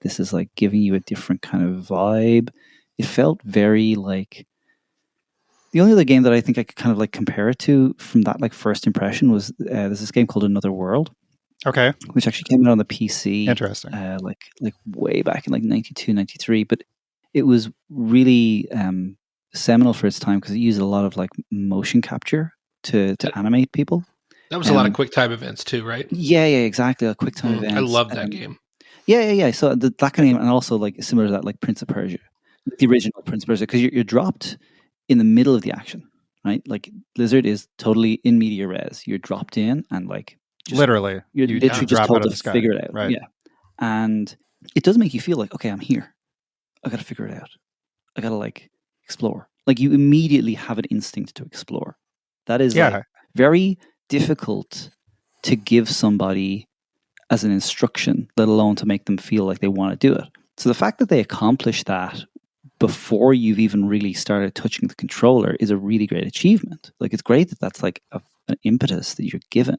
this is like giving you a different kind of vibe. It felt very like the only other game that I think I could kind of like compare it to from that like first impression was there's this game called Another World. Okay. Which actually came out on the PC. Interesting. Like way back in like 92, 93. But it was really seminal for its time because it used a lot of like motion capture to animate people. That was a lot of QuickTime events too, right? Yeah, exactly. Like QuickTime events. I love that game. Yeah. So that kind of game, and also like similar to that, like Prince of Persia, the original Prince of Persia, because you're dropped in the middle of the action, right? Like Blizzard is totally in media res. You're dropped in and like literally, you're literally just told to figure it out, right? Yeah, and it does make you feel like, okay, I'm here. I got to figure it out. I got to like explore. Like you immediately have an instinct to explore. That is like very difficult to give somebody as an instruction, let alone to make them feel like they want to do it. So the fact that they accomplish that before you've even really started touching the controller is a really great achievement. Like it's great that that's like an impetus that you're given.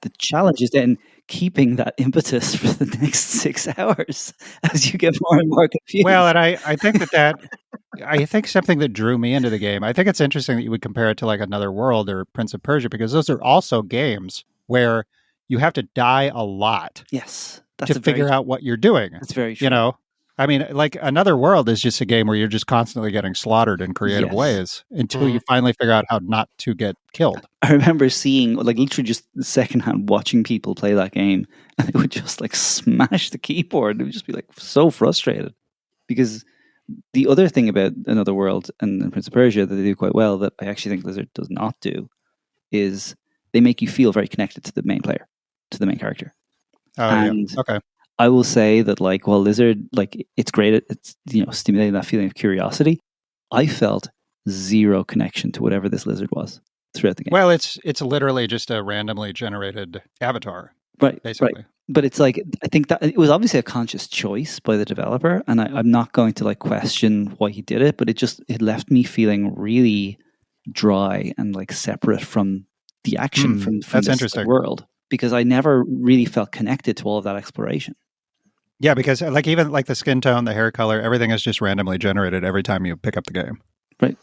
The challenge is then keeping that impetus for the next 6 hours as you get more and more confused. Well, and I think I think something that drew me into the game, I think it's interesting that you would compare it to like Another World or Prince of Persia, because those are also games where you have to die a lot. Yes. To figure out what you're doing. That's very true. You know, I mean, like Another World is just a game where you're just constantly getting slaughtered in creative ways until you finally figure out how not to get killed. I remember seeing, like, literally just secondhand watching people play that game, and they would just like smash the keyboard. It would just be like so frustrated. Because the other thing about Another World and Prince of Persia that they do quite well, that I actually think Blizzard does not do, is they make you feel very connected to the main player, to the main character. Oh, and yeah. Okay. I will say that, like, while Lizard, like, it's great at stimulating that feeling of curiosity, I felt zero connection to whatever this lizard was throughout the game. Well, it's literally just a randomly generated avatar, right? Basically, right. But it's like, I think that it was obviously a conscious choice by the developer, and I'm not going to like question why he did it, but it left me feeling really dry and like separate from the action from this world, because I never really felt connected to all of that exploration. Yeah, because like even like the skin tone, the hair color, everything is just randomly generated every time you pick up the game. Right.